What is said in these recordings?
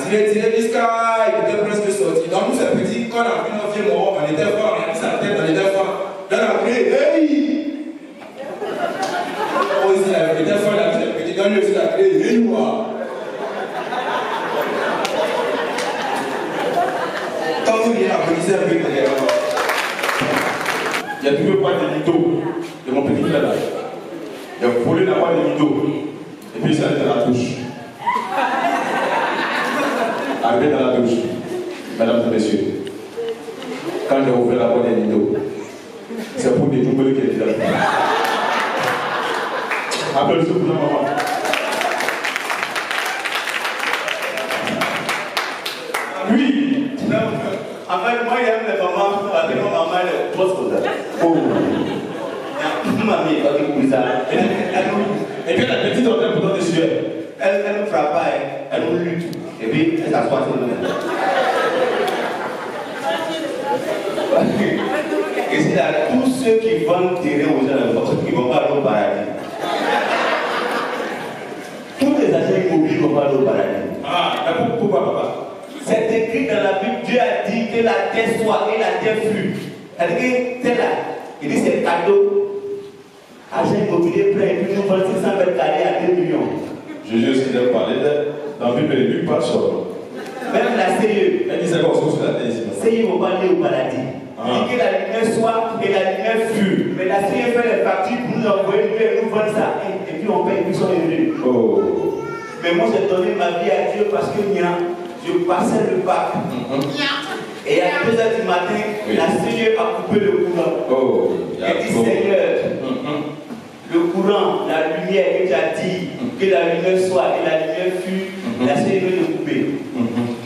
tiré jusqu'à, il était presque sorti. Donc nous, c'est petit, quand on a vu notre vieux mort, on était fort, on a mis sa tête, on était fort. Là, on a crié, hey! Oh, ici, il était fort, il a vu ses petits, dans lui aussi, il a crié, hey, moi! Quand vous venez applaudissez un peu derrière moi. Il a pu me prendre des mythos de mon petit frère là. Il a volé la boîte de mythos. Et puis il s'est allé dans la douche. Arrivé dans la douche, mesdames et messieurs, quand j'ai ouvert la boîte des mythos, c'est pour détourner le qui est là. Applaudissez pour la maman. Oui. En fait, moi, j'aime les mamans, parce que ma maman, elle est grosse comme ça. Oh. Mamie, quand tu couilles ça, et puis la petite, on a un bouton de sueur. Elle ne frappe pas, elle nous lutte. Et puis, elle s'assoit sur le nez. Et c'est là, tous ceux qui vendent terrain aux gens, ils ne vont pas aller au paradis. Tous les agents immobiliers ne vont pas aller au paradis. Ah, pourquoi, papa? C'est écrit dans la Bible, Dieu a dit que la terre soit et la terre fut. C'est-à-dire que c'est là. Il dit c'est cadeau. Agent immobilier plein et puis nous vendons 600 mètres carrés à 2 millions. Jésus aussi a parlé dans la Bible, il n'est pas sur. Même la CE. Elle dit c'est quoi sur la terre ici? CE ne va pas aller au paradis. Il dit que la lumière soit et la lumière fut. Mais la CE fait les factures pour nous envoyer et nous vendre ça. Et puis on paye, puis ils sont élevés. Oh. Mais moi j'ai donné ma vie à Dieu parce que je passais le bac. Et à 2h du matin, la CE a coupé le courant. Oh, elle dit Seigneur, le courant, la lumière que tu as dit, que la lumière soit et la lumière fut, la CE veut le couper.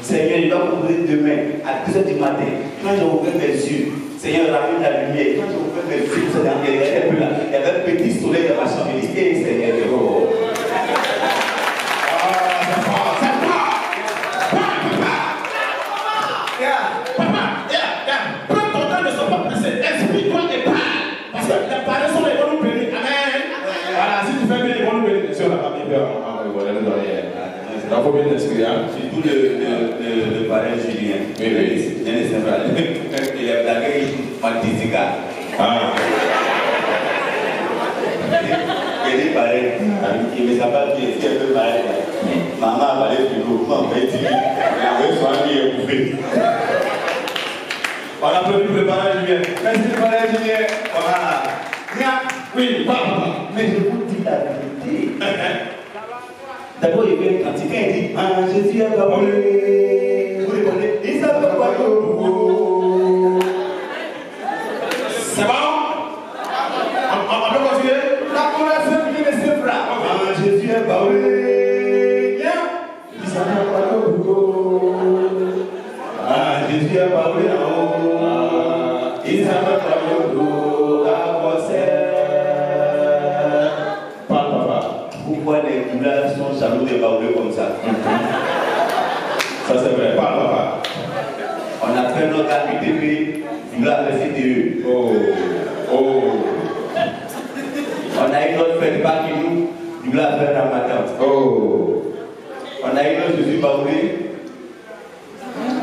Seigneur, il va couvrir demain à 2h du matin. Quand j'ai ouvert mes yeux, Seigneur, ramène la lumière. Quand j'ai ouvert mes yeux, il y avait un petit soleil dans ma chambre. Il dit, Seigneur, oh. Il faut bien t'inscrire. Surtout le parrain Julien. Oui, oui. Il est blagué, Matisika. Ah. Il est parrain. Il ne sait pas qui est le parrain. Maman a parlé plus haut. Maman a dit qu'il avait soigné et coupé. On applaudit pour le parrain Julien. Merci le parrain Julien. Voilà. Oui, papa. Mais je vous dis la vérité. D'abord, il y avait une quantité, il dit, ah, Jésus a parlé. Vous les connaissez, il s'appelle quoi? C'est bon? On peut continuer? La conversation qui me sépare. Ah, Jésus a parlé. Viens. Il s'appelle quoi? Ah, Jésus a parlé là-haut. Il s'appelle quoi? Pourquoi les douleurs sont jaloux de Baoulé comme ça? Ça c'est vrai, pas papa. On a fait notre activité, douleur fait CTE. Oh, oh. On a eu notre fête pas qui nous, douleur fait Ramadan. Oh. On a eu notre Jésus Baoulé,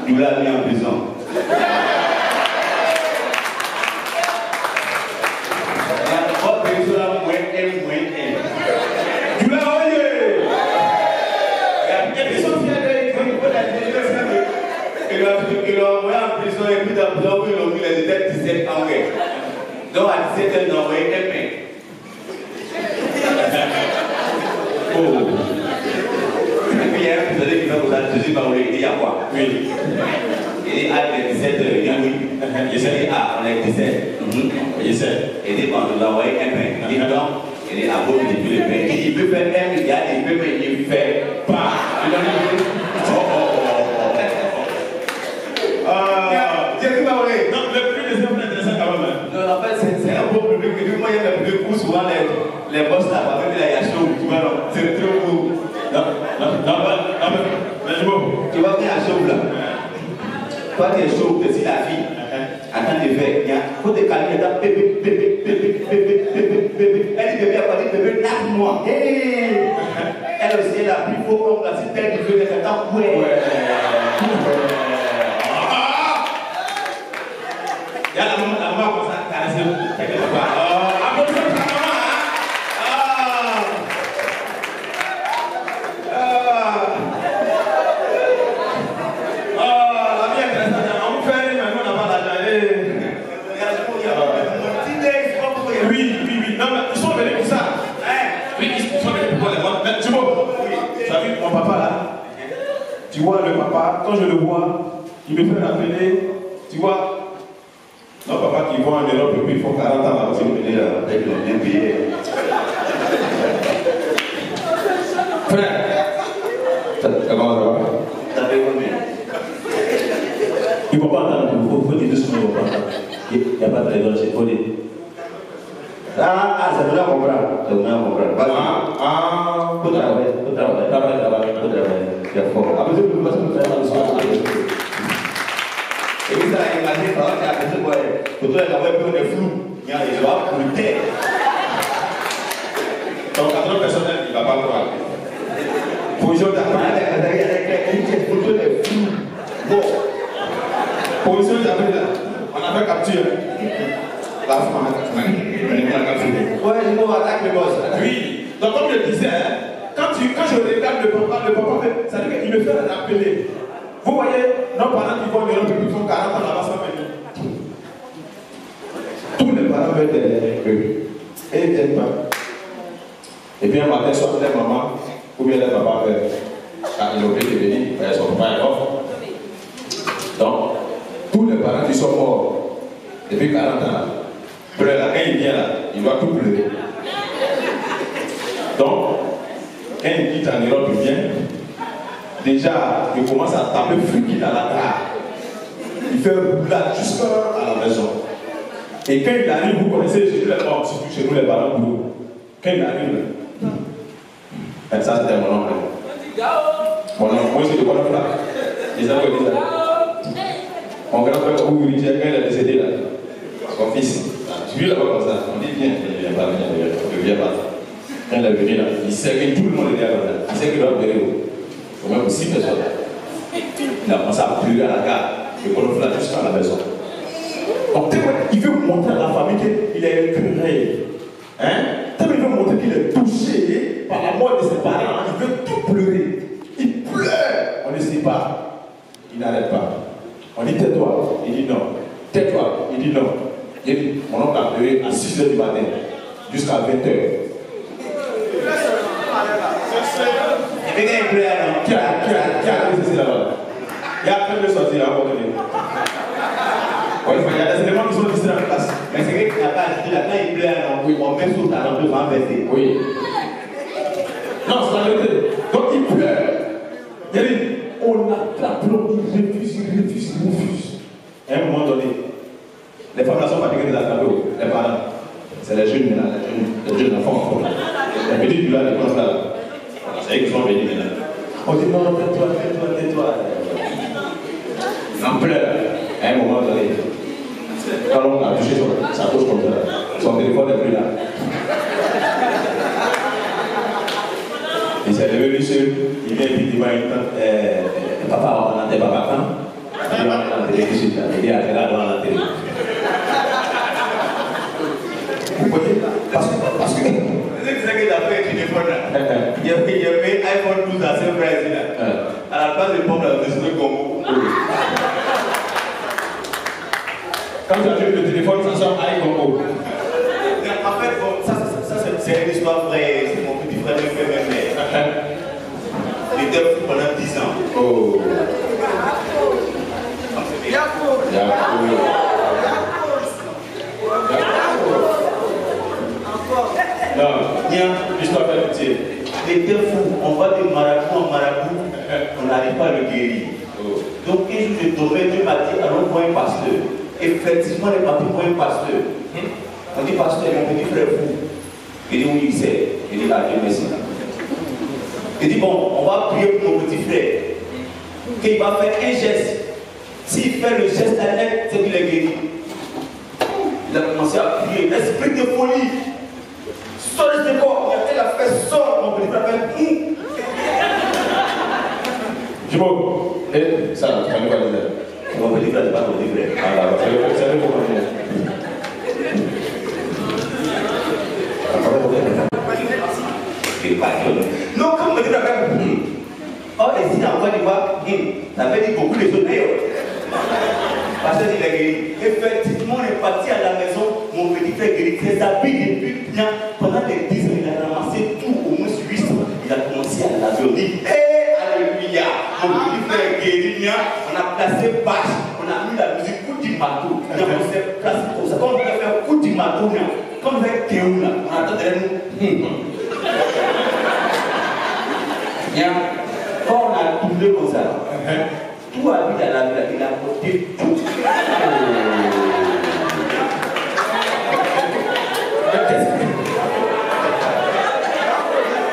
douleur mis en prison. Ils l'ont envoyé en prison et puis dans la prison, ils l'ont mis les états 17 ans. Donc à 17 ans, ils l'ont envoyé un main. Oh. Et puis il y a un prisonnier qui fait comme ça, Jésus Baoulé, il dit, il y a quoi? Oui. Il dit, ah, il est 17 heures. Il dit, oui. Il dit, ah, on est 17. Il dit, bon, on l'a envoyé un main. Il dit, non. Il dit, ah bon, il dit, le pain. Il peut faire 1 milliard, il peut, mais il ne fait pas. Jésus Baoulé. Non, le plus des hommes intéressants quand même. Non, en fait, c'est un beau public. Et puis moi, il y a le public où souvent les boss là, parce que là, il y a chaud. Tu vois, non, c'est trop beau. Non, mais je vois. Tu vois, il y a chaud là. Toi, tu es chaud, tu es si la fille. Attends de faire. Il faut te calmer. Bébé, bébé, bébé, bébé, bébé, bébé. Elle dit bébé, elle dit bébé, lave-moi. Elle aussi, elle a plus beau comme la cité du feu, elle attend. Ouais. t'inquiète pas. Applaudissez pour ta maman. La vie est intéressante. On vous fait mais nous on n'a pas d'argent. Oui. Non, mais ils sont venus pour ça. Oui, ils sont venus pour les mots. Mais tu vois, tu as vu mon papa là? Tu vois le papa, quand je le vois, il me fait rappeler, tu vois, nos papas qui vont en Europe et puis ils font 40 ans là, aussi, avec les billets. Frère, comment ça va? T'as fait combien? Il ne faut pas entendre, il faut dire doucement, il ne faut pas entendre. Il n'y a pas de raison, c'est pour dire. Ah, ça me l'a comprendre. Ça me l'a comprendre. Faut travailler. C'est fort. Après, je peux passer le faire dans le soir. Et vous avez imaginé, ça va faire après quoi? Pour toi, il y a un peu de flou. Il y a des gens pour le thé. Donc, 80 personnes, il ne va pas voir. Position d'appel. Pour toi, les flous. Bon. Position d'appel là. On a fait capture. La femme, on a capturé. Ouais, je vais attaquer le boss. Oui. Donc, comme je disais, quand je regarde le papa ça veut dire qu'il me fait rappeler. Vous voyez, nos parents qui vont en Europe, qui font 40 ans là-bas sans venir. Tous les parents veulent derrière eux. Et ils n'aiment pas. Et puis un matin, soit la maman, ou bien le papa veut. Quand il est obligé de venir, son papa est mort. Donc, tous les parents qui sont morts depuis 40 ans, pleurent là, quand il vient là, il doit tout pleurer. Donc, quand il quitte en Europe, il vient, déjà, il commence à taper friquille dans la gare. Il fait roulade jusqu'à la maison. Et quand il arrive, vous connaissez chez nous les parents, surtout chez nous les parents boulot. Quand il arrive, et ça c'était mon oncle. Mon oncle, moi c'est de quoi là? Les amis disent ça. Mon grand-père, où il dit, quand il est décédé là, son fils, tu vis là-bas comme ça, on dit viens, il ne vient pas, il ne vient pas. Quand il est venu là, il sait que tout le monde est derrière là. Il sait qu'il doit venir où? Au même 6 personnes. Il a commencé à pleurer à la gare. Et qu'on le fait jusqu'à la maison. Donc, il veut montrer à la famille qu'il est écœuré. Hein? Il veut montrer qu'il est touché par la mort de ses parents. Il veut tout pleurer. Il pleure. On ne sait pas. Il n'arrête pas. On dit tais-toi. Il dit non. Tais-toi. Il dit non. Il dit, mon oncle a pleuré à 6 h du matin jusqu'à 20 h. Et bien, il pleure. Qui a laissé là-bas? Il y a plein de sorties à un moment donné. Il y a des éléments qui sont distraits en classe. Mais c'est qu'il n'a pas acheté là, quand il pleure, on met sous ta lampe devant verser. Oui. Non, c'est la vérité. Donc il pleure. Il a dit, on attrape l'homme, il refuse. À un moment donné, les femmes là sont fatiguées de l'attraper, les parents. C'est les jeunes maintenant, les jeunes enfants. Les petits du là, les grands là. C'est eux qui sont venus maintenant. On dit non, tais-toi. On pleure. À un moment donné, quand l'homme a touché sa poche comme ça, son téléphone n'est plus là. Il s'est levé le seul, il vient et il dit papa, on a tes papas quand? Il dit on a la télé tout de suite, il dit à quelle heure on a la télé? Vous voyez? Parce que. C'est ça qu'il a fait un téléphone là. Il a fait iPhone 12 à ce prix là. À la base de pompe là, de ce Congo. Quand tu as vu le téléphone, ça sort à Congo. En fait, bon, ça c'est une histoire vraie. C'est mon petit frère qui fait même. Il était fou pendant 10 ans. Oh. Non, l'histoire fait pitié. Il était fou. On va de marabout en marabout. On n'arrive pas à le guérir. Donc, un jour je tombais, Dieu m'a dit, allons voir un pasteur. Effectivement, les partis pour un pasteur. On dit, pasteur, mon petit frère fou. Il dit, oui, il sait. Il dit, ah, Dieu merci. Il dit, bon, on va prier pour mon petit frère. Qu'il va faire un geste. S'il fait le geste à l'aide, c'est qu'il est guéri. Il a commencé à prier. L'esprit de folie. Sors de corps. Il a fait sort. Mon petit frère fait Je vois. Et ça, tu ne pas dire. Mon petit frère, c'est pas mon petit frère. Ah là, c'est le pourquoi. pas que. Non, comme on dit, or, ici, en Côte d'Ivoire, ça veut dire beaucoup de choses d'ailleurs. Parce qu'il est guéri. Effectivement, on est parti à la maison, mon petit frère guéri, ses habits depuis bien, pendant les 10 ans, il a ramassé tout, au moins 800. Il a commencé à laver. On dit, hé, alléluia, mon petit frère guéri, on a placé bâche, on a mis la musique coup du marteau. On s'est placé pour ça. Quand on veut faire coup du marteau, quand on veut faire Kéoula, on attend derrière nous. Quand on a tourné comme ça, tout a mis dans la vie, il a porté tout.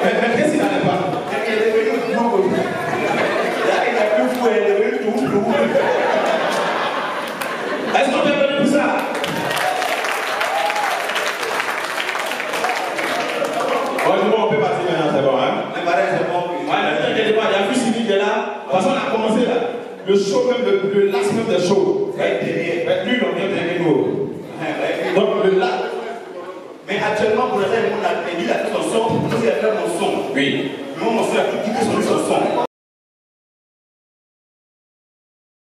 Mais qu'est-ce qu'il n'allait pas? Il est devenu tout. Là, il a plus fou, il est devenu tout. Est-ce qu'on peut venir pour ça? Bon, on peut partir maintenant, c'est bon, hein? Mais pareil, c'est bon. Ouais, ne t'inquiète pas, il y a plus qui est là. De toute façon, on a commencé là. Le show, même le last même de show. Mais lui, on vient derrière nous. Donc, le last. Mais actuellement, pour l'instant, il a fait son son. Moi, il a fait mon son. Oui. Moi, mon son a tout quitté son son.